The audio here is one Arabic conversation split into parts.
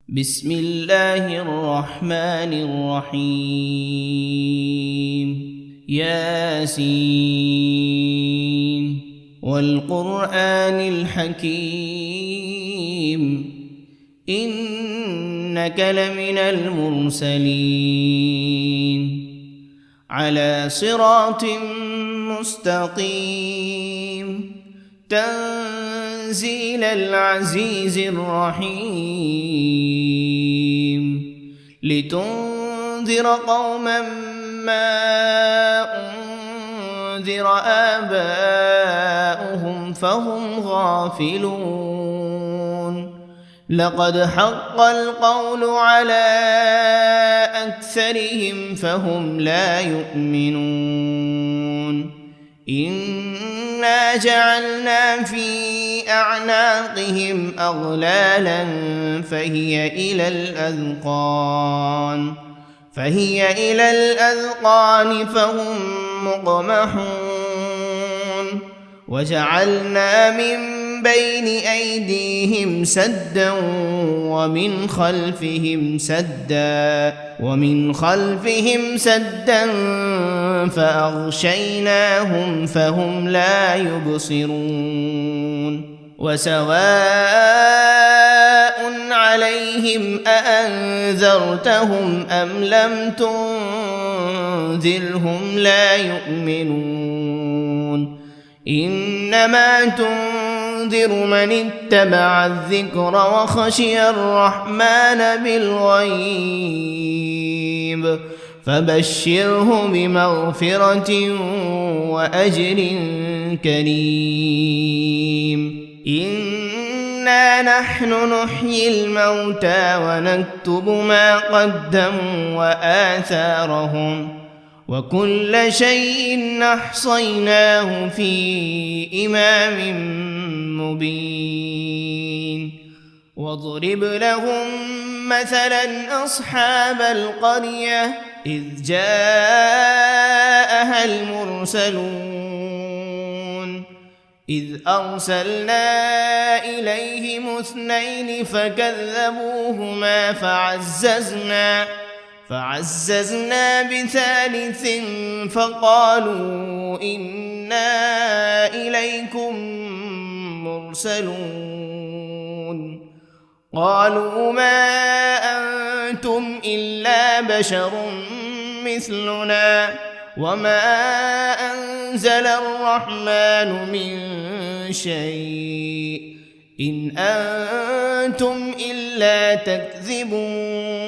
بسم الله الرحمن الرحيم ياسين والقرآن الحكيم إنك لمن المرسلين على صراط مستقيم تنزيل العزيز الرحيم لتنذر قوما ما أنذر آباؤهم فهم غافلون لقد حق القول على أكثرهم فهم لا يؤمنون إنا جعلنا في أعناقهم أغلالا فهي إلى الأذقان فهم مقمحون وجعلنا من بين أيديهم سدا ومن خلفهم سدا فأغشيناهم فهم لا يبصرون وسواء عليهم أأنذرتهم أم لم تنذرهم لا يؤمنون إنما تنذر من اتبع الذكر وخشي الرحمن بالغيب فبشره بمغفرة وأجر كريم إنا نحن نحيي الموتى ونكتب ما قدموا وآثارهم وكل شيء أحصيناه في إمام مبين واضرب لهم مثلا أصحاب القرية إذ جاءها المرسلون إذ أرسلنا إليهم 2 فكذبوهما فعززنا بثالث فقالوا إنا إليكم مرسلون قالوا ما أنتم إلا بشر مثلنا وما أنزل الرحمن من شيء إن أنتم إلا تكذبون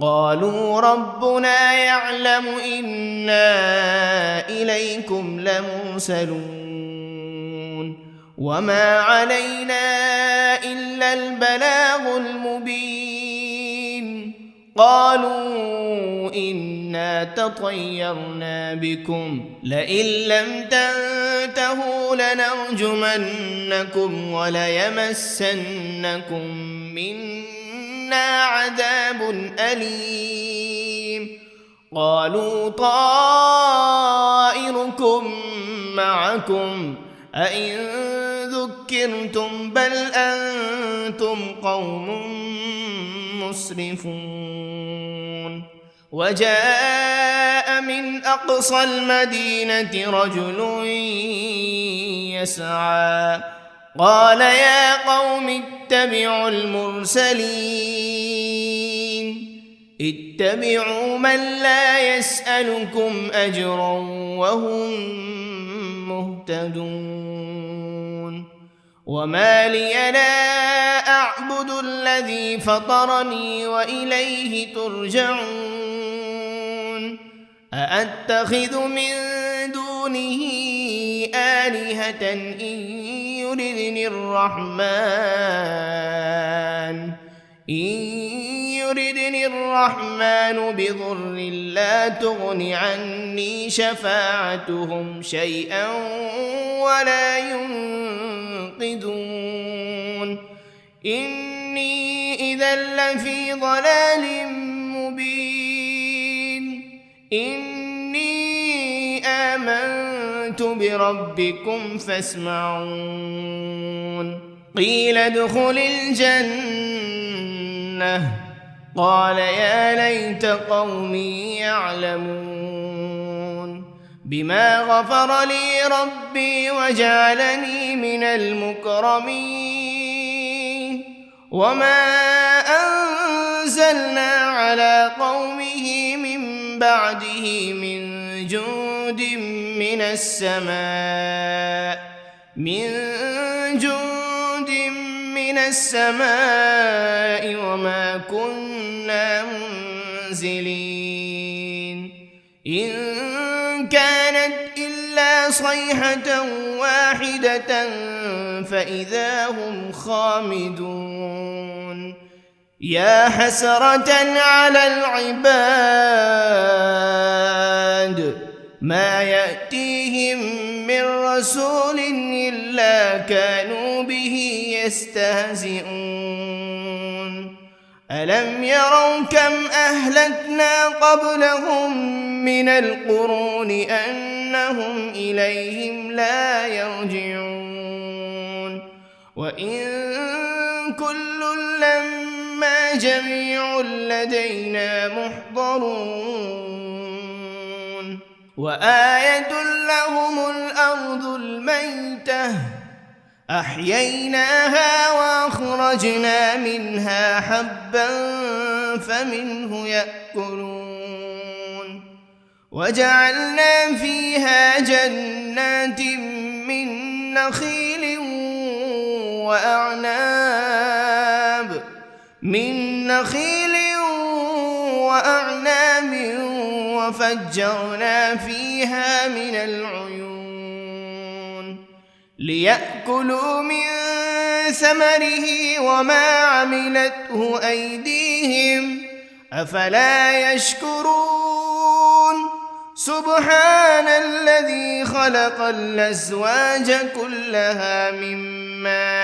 قالوا ربنا يعلم إنا إليكم لمرسلون وما علينا إلا البلاغ المبين قالوا إنا تطيرنا بكم لئن لم تنتهوا لنرجمنكم وليمسنكم منا عذاب أليم قالوا طائركم معكم أئن ذكرتم بل أنتم قوم مسرفون وجاء من أقصى المدينة رجل يسعى قال يا قوم اتبعوا المرسلين اتبعوا من لا يسألكم أجرا وهم مهتدون وما لي لا أعبد الذي فطرني وإليه ترجعون أأتخذ من دونه آلهة إن يردني الرحمن بضر لا تغن عني شفاعتهم شيئا ولا ينقذون إني إذا لفي ضلال مبين إني آمنت بربكم فاسمعون قيل ادخل الجنة لأغوينه قال يا ليت قومي يعلمون بما غفر لي ربي وجعلني من المكرمين وما أنزلنا على قومه من بعده من جند من السماء وما كنا منزلين إن كانت إلا صيحة واحدة فإذا هم خامدون يا حسرة على العباد ما يأتيهم من رسول إلا كانوا به يستهزئون ألم يروا كم أهلكنا قبلهم من القرون أنهم إليهم لا يرجعون وإن كل لما جميع لدينا محضرون وآية لهم الأرض الميتة أحييناها وأخرجنا منها حبا فمنه يأكلون وجعلنا فيها جنات من نخيل وأعناب وفجرنا فيها من العيون ليأكلوا من ثمره وما عملته أيديهم أفلا يشكرون سبحان الذي خلق الأزواج كلها مما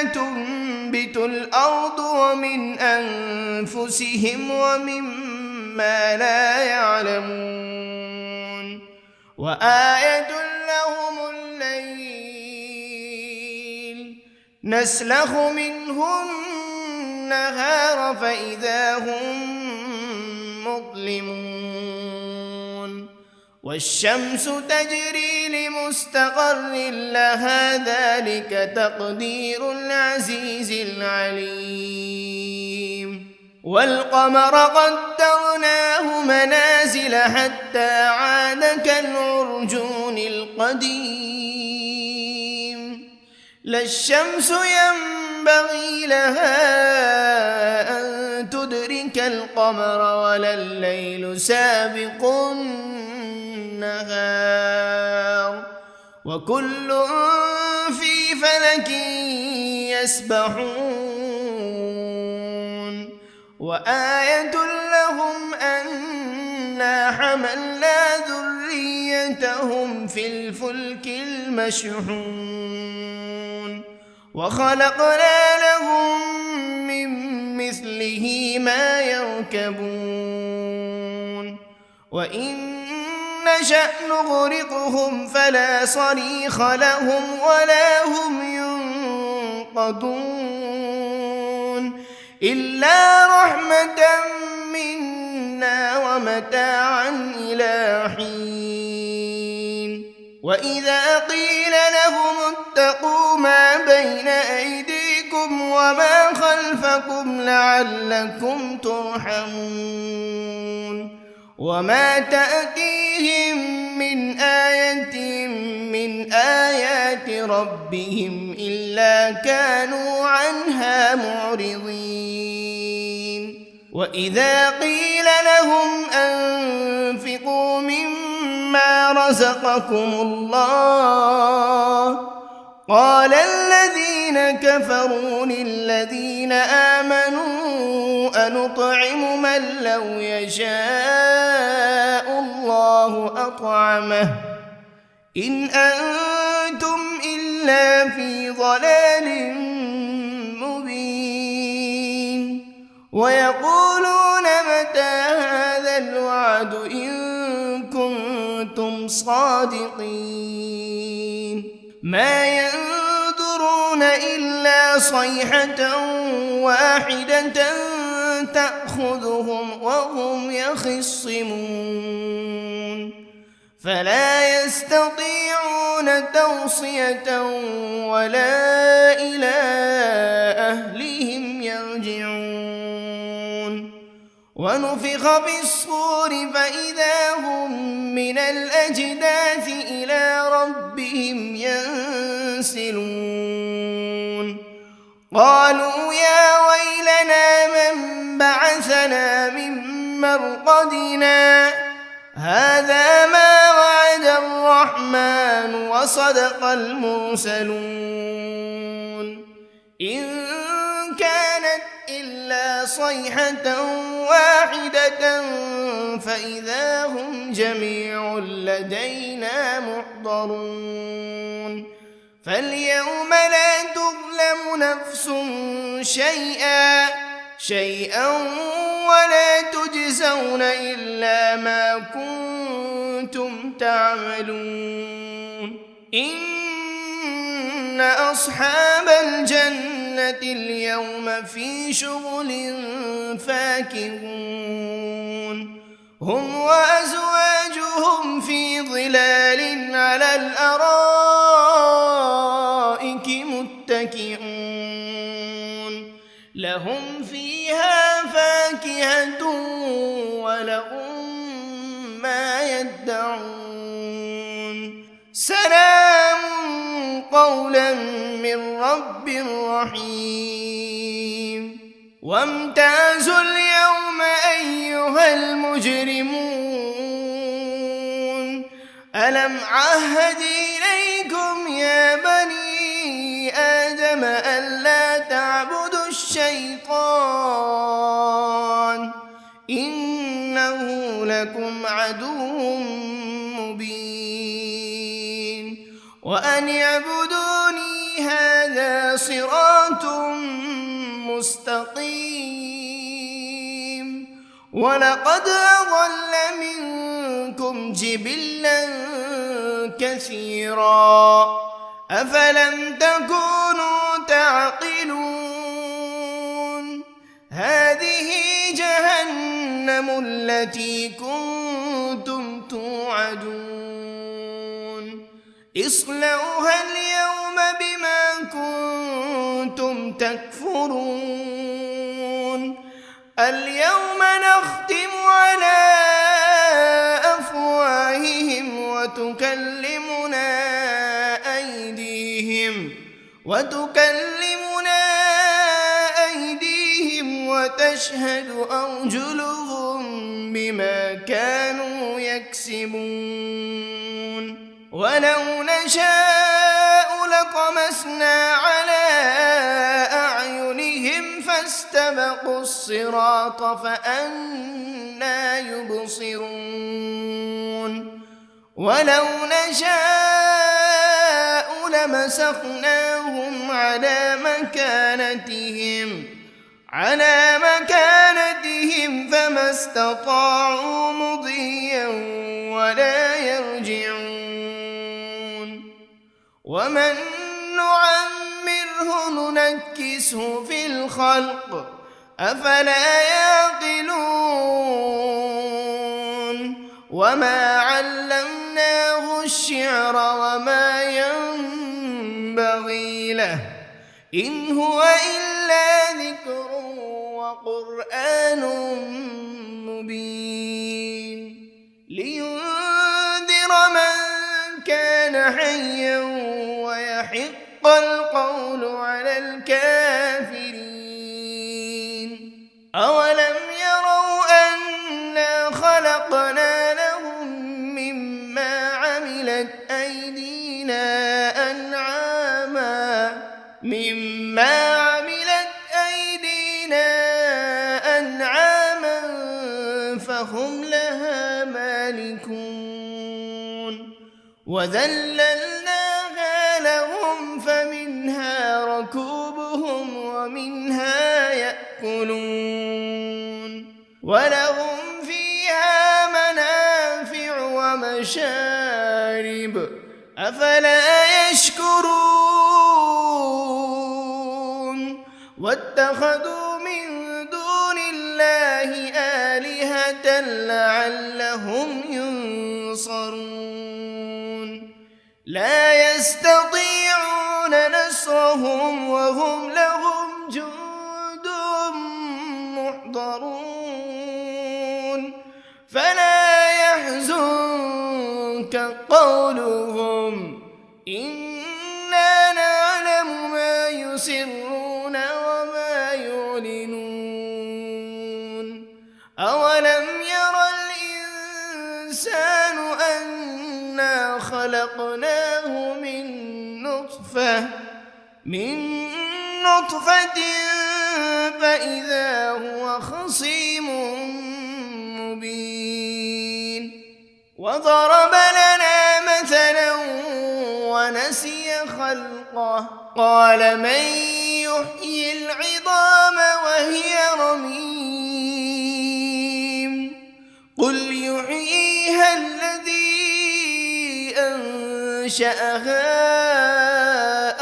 تنبت الأرض ومن أنفسهم ومما لا يعلمون وآية لهم الليل نسلخ منه النهار فإذا هم مظلمون والشمس تجري لمستقر لها ذلك تقدير العزيز العليم والقمر قدرناه منازل حتى عاد كالعرجون القديم لا الشمس ينبغي لها أن تدرك القمر ولا الليل سابق النهار وكل في فلك يسبحون وآية لهم أنا حملنا ذريتهم في الفلك المشحون وخلقنا لهم من مثله ما يركبون وإن نشأ نغرقهم فلا صريخ لهم ولا هم ينقذون إلا رحمة منا ومتاعا إلى حين وإذا قيل لهم اتقوا ما بين أيديكم وما خلفكم لعلكم ترحمون وما تأتيهم من آية من آيات ربهم إلا كانوا عنها معرضين وإذا قيل لهم أنفقوا مما رزقكم الله قال الذين كفروا للذين آمنوا أنطعم من لو يشاء الله أطعمه إن أنتم إلا في ضلال مبين ويقولون متى هذا الوعد إن كنتم صادقين ما ينظرون إلا صيحة واحدة تأخذهم وهم يخصمون فلا يستطيعون توصية ولا إلى أهلهم يرجعون ونفخ في الصور فإذا هم من الأجداث إلى ربهم ينسلون قالوا يا ويلنا من بعثنا من مرقدنا هذا ما وعد الرحمن وصدق المرسلون إن كانت إلا صيحة واحدة فإذا هم جميع لدينا محضرون فاليوم لا تظلم نفس شيئا ولا تجزون إلا ما كنتم تعملون إن أصحاب الجنة اليوم في شغل فاكهون هم وأزواجهم في ظلال على الأرائك متكئون لهم فيها فاكهة ولهم ما يدعون سلام قولا من رب رحيم وامتازوا اليوم أيها المجرمون ألم عهد إليكم يا بني آدم ألا تعبدوا الشيطان إنه لكم عدو مبين وأن اعبدوني هذا صراط مستقيم ولقد أضل منكم جبلا كثيرا أفلم تكونوا تعقلون هذه جهنم التي كنتم توعدون اصلوها اليوم بما كنتم تكفرون اليوم نختم على أفواههم وتكلمنا أيديهم وتشهد أرجلهم بما كانوا يكسبون ولو نشاء لطمسنا على أعينهم فاستبقوا الصراط فأنى يبصرون ولو نشاء لمسخناهم على مكانتهم فما استطاعوا مضيا ولا يرجعون ومن نعمره ننكسه في الخلق أفلا يعقلون وما علمناه الشعر وما ينبغي له إن هو إلا ذكر وقرآن مبين لينذر من كان حيا ويحق القول على الكافرين أولم يروا أنا خلقنا لهم مما عملت أيدينا أنعاما فهم لها مالكون وذللناها لهم فمنها ركوبهم ومنها يأكلون ولهم فيها منافع ومشارب أفلا يشكرون واتخذوا من دون الله آلهة لعلهم ينصرون لا يستطيعون نصرهم وهم لهم جند محضرون فلا يحزنك قولهم إنا نعلم ما يسرون وما يعلنون أولم ير الإنسان أنا خلقناه من نطفة فإذا هو خصيم مبين وضرب لنا مثلا ونسي خلقه قال من يحيي العظام وهي رميم قل يحييها الذي أنشأها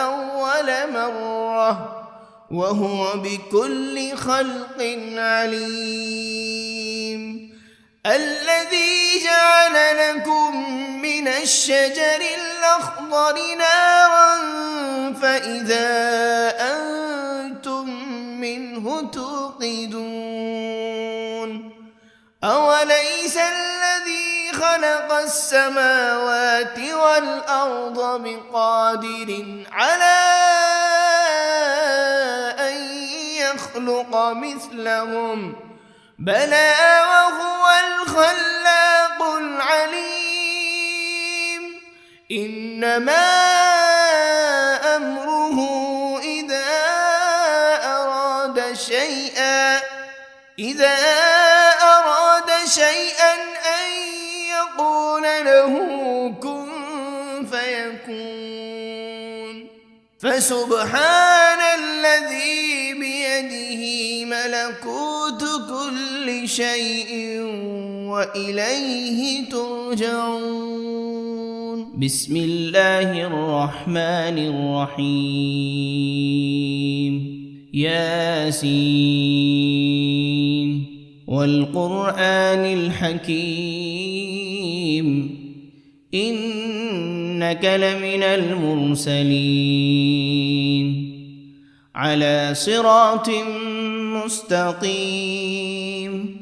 أول مرة وهو بكل خلق عليم الذي جعل لكم من الشجر الأخضر نارا فإذا أنتم منه توقدون أوليس الذي خلق السماوات والأرض بقادر على أن يخلق مثلهم بلى وهو الخلاق العليم إنما أمره إذا أراد شيئا أن يقول له كن فيكون فسبحان الذي بيده ملكوت كل شيء وإليه ترجعون بسم الله الرحمن الرحيم ياسين والقرآن الحكيم إنك لمن المرسلين على صراط مستقيم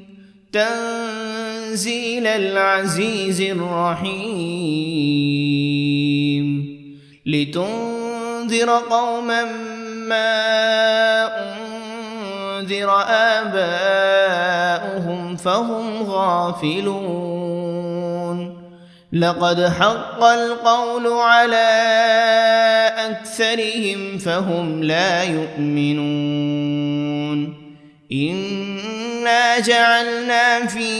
تنزيل العزيز الرحيم لتنذر قوما ما أنذر آباؤهم فهم غافلون لقد حق القول على أكثرهم فهم لا يؤمنون إنا جعلنا في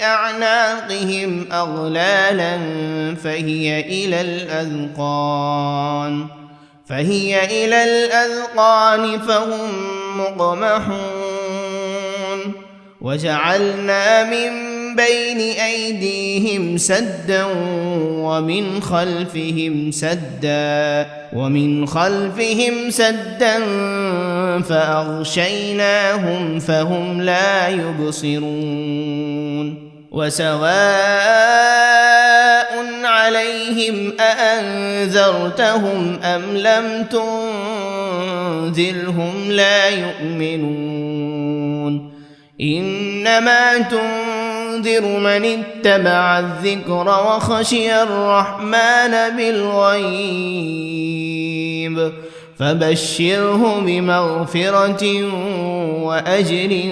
أعناقهم أغلالا فهي إلى الأذقان فهم مقمحون وجعلنا من بين أيديهم سدا ومن خلفهم سدا فأغشيناهم فهم لا يبصرون وسواء عليهم أأنذرتهم أم لم تنذرهم لا يؤمنون إنما تنذر من اتبع الذكر وخشي الرحمن بالغيب فبشره بمغفرة وأجر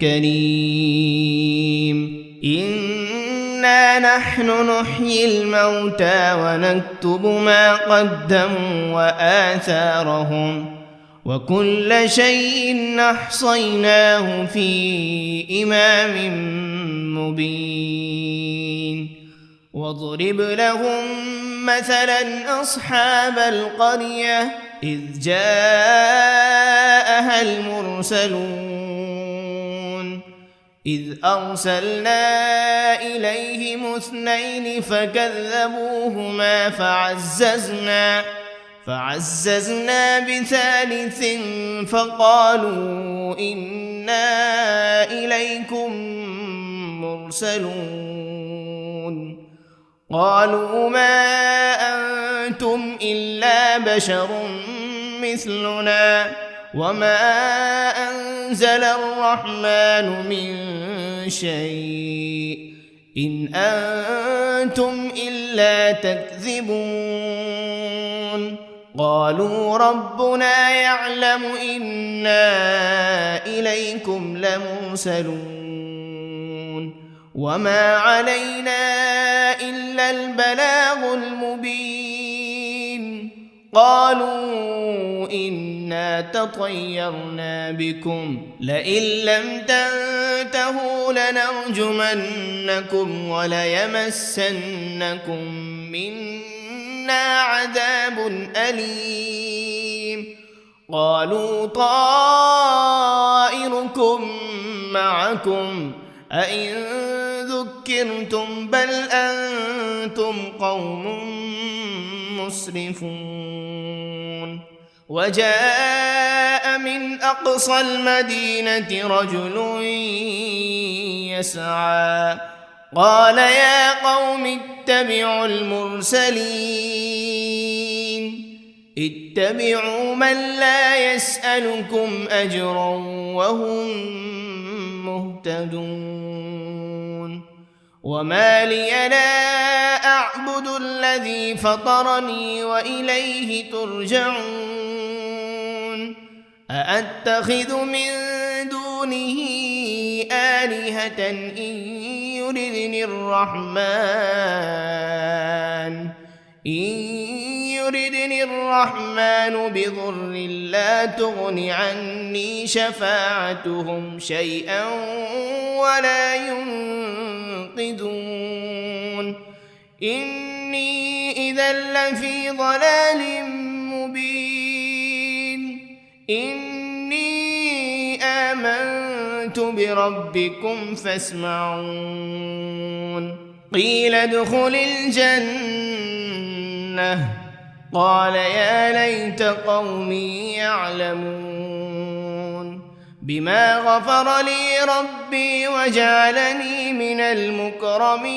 كريم إنا نحن نحيي الموتى ونكتب ما قدموا وآثارهم وكل شيء أحصيناه في إمام مبين واضرب لهم مثلا أصحاب القرية إذ جاءها المرسلون إذ أرسلنا إليهم 2 فكذبوهما فعززنا بثالث فقالوا إنا إليكم مرسلون قالوا ما أنتم إلا بشر مثلنا وما أنزل الرحمن من شيء إن أنتم إلا تكذبون قالوا ربنا يعلم إنا إليكم لمرسلون وما علينا إلا البلاغ المبين قالوا إنا تطيرنا بكم لئن لم تنتهوا لنرجمنكم وليمسنكم منا عذاب أليم قالوا طائركم معكم أئن ذكرتم بل أنتم قوم مسرفون وجاء من أقصى المدينة رجل يسعى قال يا قوم اتبعوا المرسلين اتبعوا من لا يسألكم أجرا وهم مهتدون وما لي لا أعبد الذي فطرني وإليه ترجعون أأتخذ من دونه آلهة إن يردني الرحمن بضر لا تغن عني شفاعتهم شيئا ولا ينقذون إني إذا لفي ضلال مبين إني آمنت بربكم فاسمعون قيل ادخل الجنة قال يا ليت قومي يعلمون بما غفر لي ربي وجعلني من المكرمين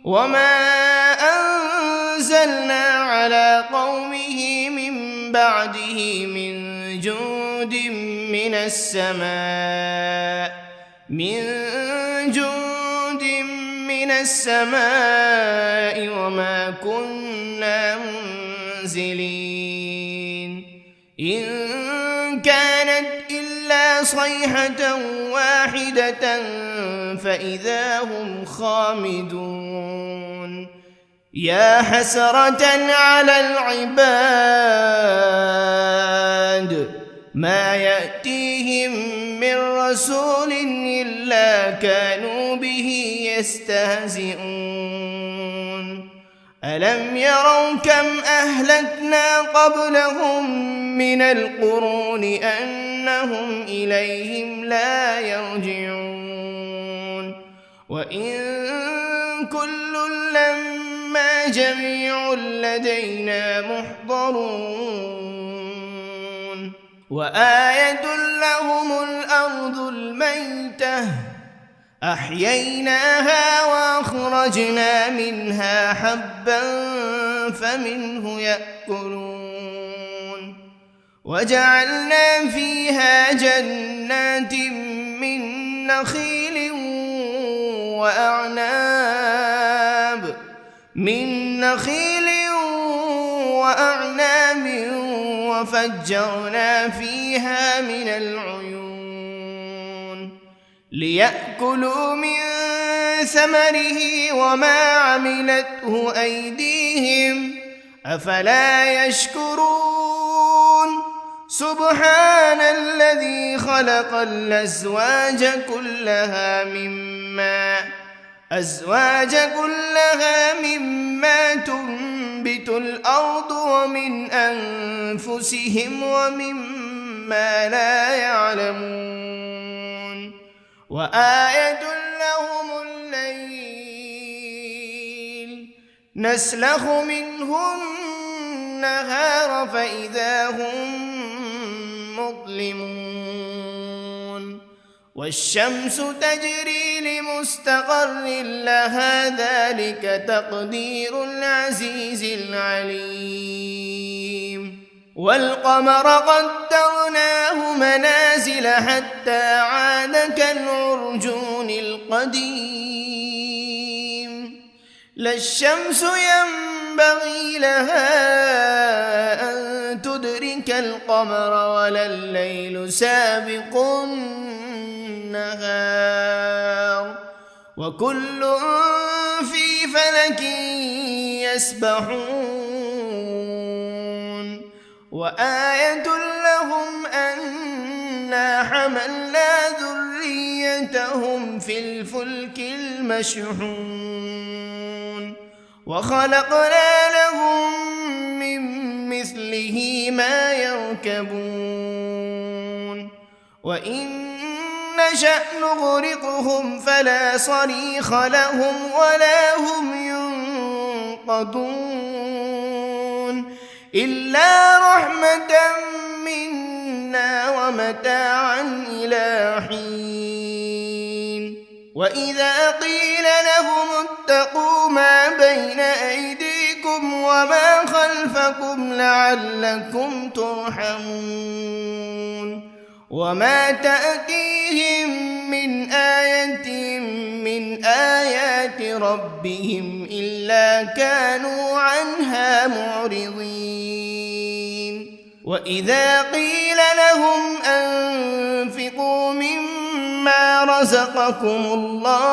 وما أنزلنا على قومه من بعده من جند من السماء وما كنا منزلين إن كانت إلا صيحة واحدة فإذا هم خامدون يا حسرة على العباد ما يأتيهم من رسول إلا كانوا به يستهزئون ألم يروا كم أهلكنا قبلهم من القرون أنهم إليهم لا يرجعون وإن كل لما جميع لدينا محضرون وآية لهم الأرض الميتة أحييناها وأخرجنا منها حبا فمنه يأكلون وجعلنا فيها جنات من نخيل وأعناب وفجرنا فيها من العيون ليأكلوا من ثمره وما عملته أيديهم أفلا يشكرون سبحان الذي خلق الأزواج كلها مما تنبت الأرض ومن أنفسهم ومما لا يعلمون وآية لهم الليل نسلخ منه النهار فإذا هم مظلمون والشمس تجري لمستقر لها ذلك تقدير العزيز العليم والقمر قدرناه منازل حتى عاد كالعرجون القديم لا الشمس ينبغي لها أن تدرك القمر ولا الليل سابق النهار وكل في فلك يسبحون وآية لهم أنا حملنا ذريتهم في الفلك المشحون وخلقنا لهم من مثله ما يركبون وإن نشأ نغرقهم فلا صريخ لهم ولا هم ينقذون إلا رحمة منا ومتاعا إلى حين وإذا قيل لهم اتقوا ما بين أيديكم وما خلفكم لعلكم ترحمون وما تأتيهم من آية من آيات ربهم إلا كانوا عنها معرضين وإذا قيل لهم أنفقوا مما رزقكم الله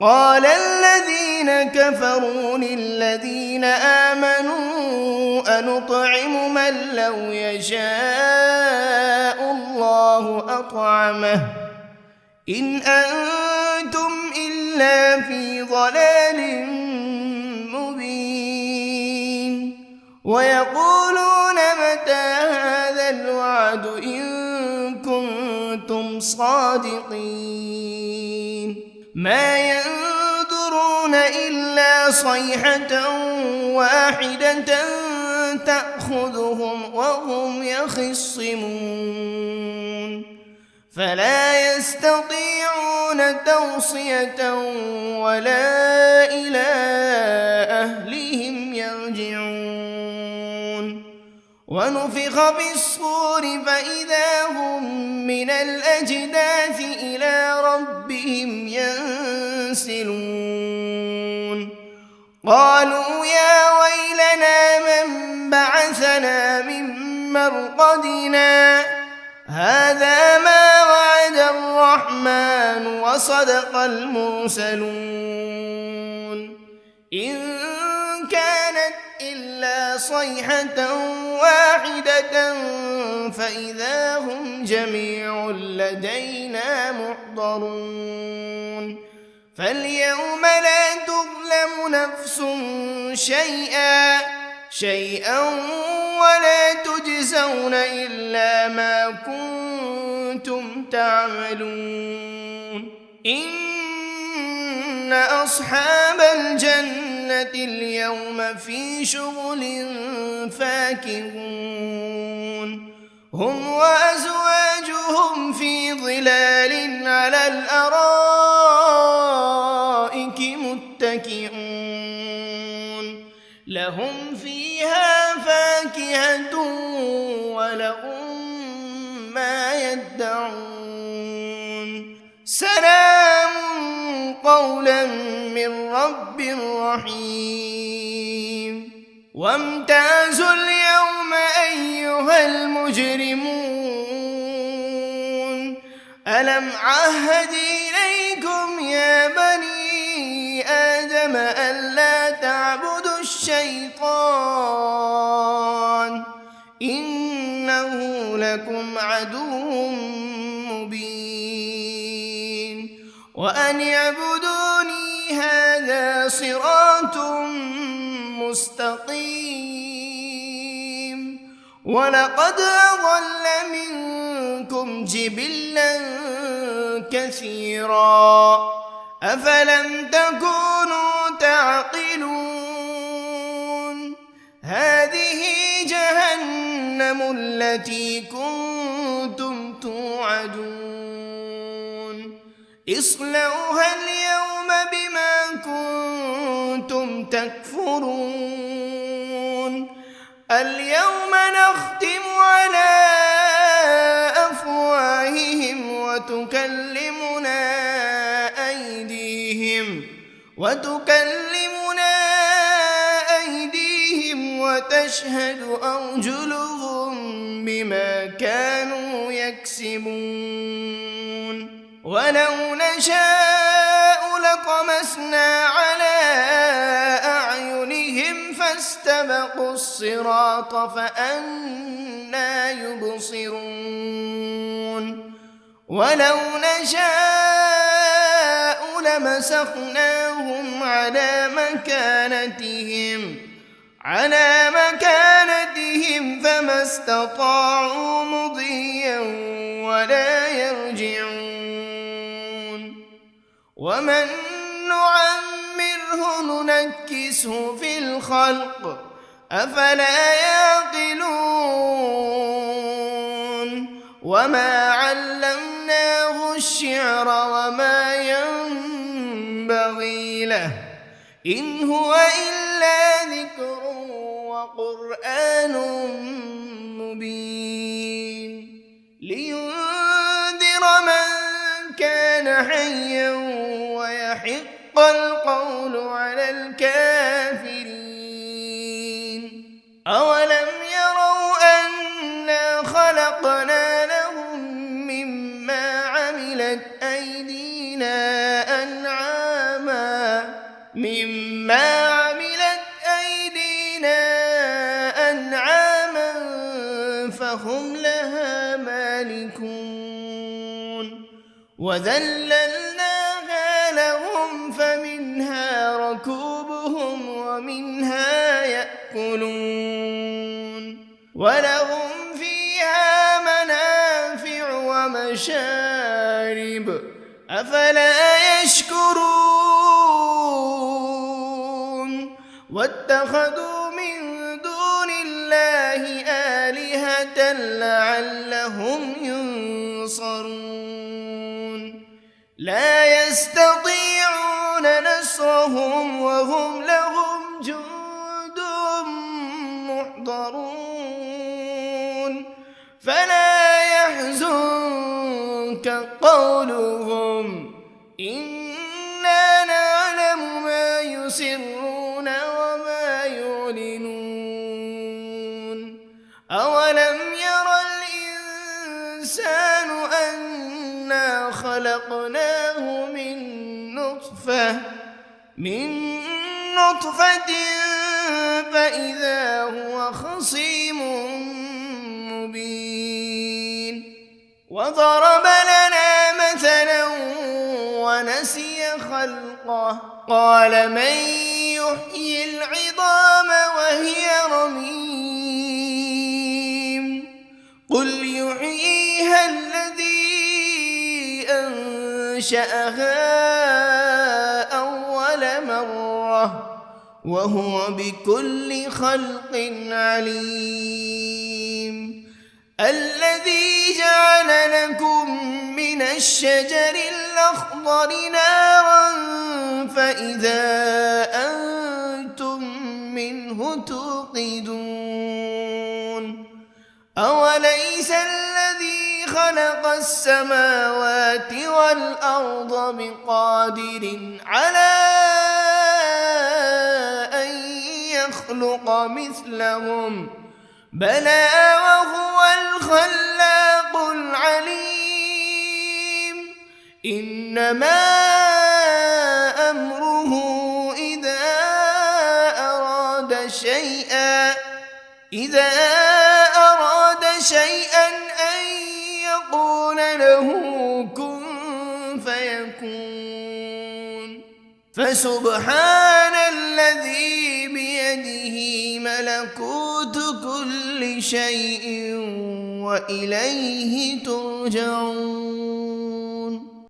قال الذين كفروا للذين آمنوا أنطعم من لو يشاء الله أطعمه إن أنتم إلا في ضلال مبين ويقولون متى هذا الوعد إن كنتم صادقين ما ينظرون إلا صيحة واحدة تأخذهم وهم يخصمون فلا يستطيعون توصية ولا إلى أهلهم يرجعون ونفخ بالصور فإذا هم من الأجداث إلى ربهم ينسلون قالوا يا ويلنا من بعثنا من مرقدنا هذا ما وعد الرحمن وصدق المرسلون إن كانت إلا صيحة واحدة فإذا هم جميع لدينا محضرون فاليوم لا تظلم نفس شيئا ولا تجزون إلا ما كنتم تعملون إن أصحاب الجنة اليوم في شغل فاكهون هم وأزواجهم في ظلال على الأرائك متكئون لهم فيها فاكهة ولهم ما يدعون سلام قولا من رب رحيم وامتازوا اليوم أيها المجرمون ألم عهد إليكم يا بني آدم ألا تعبدوا الشيطان إنه لكم عدو مبين وأن اعبدوني هذا صراط مستقيم ولقد أضل منكم جبلا كثيرا أفلم تكونوا تعقلون هذه جهنم التي كنتم توعدون اصلوها اليوم بما كنتم تكفرون اليوم نختم على أفواههم وتكلمنا أيديهم وتشهد أرجلهم بما كانوا يكسبون ولو نشاء لطمسنا على أعينهم فاستبقوا الصراط فأنى يبصرون ولو نشاء لمسخناهم على مكانتهم فما استطاعوا مضيا ولا يرجعون ومن نعمره ننكسه في الخلق أفلا يعقلون وما علمناه الشعر وما ينبغي له إن هو إلا ذكر وقرآن مبين لينذر من كان حيا ويحق القول على الكافرين أولم يروا أنا خلقنا لهم مما عملت أيدينا أنعاما فهم لها مالكون وذللناها لهم فمنها ركوبهم ومنها يأكلون ولهم فيها منافع ومشارب أفلا يشكرون واتخذوا من دون الله آلهة لعلهم ينصرون لا يستطيعون نصرهم وهم لهم جند محضرون فلا يحزنك قولهم إنا نعلم ما يسرون وما يعلنون أولم ير الإنسان أنا خلقناه من نطفة فإذا هو خصيم مبين وضرب لنا مثلا ونسي خلقه قال من يحيي العظام وهي رميم قل يحييها الذي أنشأها أول مرة وهو بكل خلق عليم الذي جعل لكم من الشجر الأخضر نارا فإذا أنتم منه توقدون أوليس الذي خلق السماوات والأرض بقادر على أن يخلق مثلهم بلى وهو الخلاق العليم إنما أمره إذا أراد شيئا أن يقول له كن فيكون فسبحان الذي بيده ملكوت كل شيء وإليه ترجعون.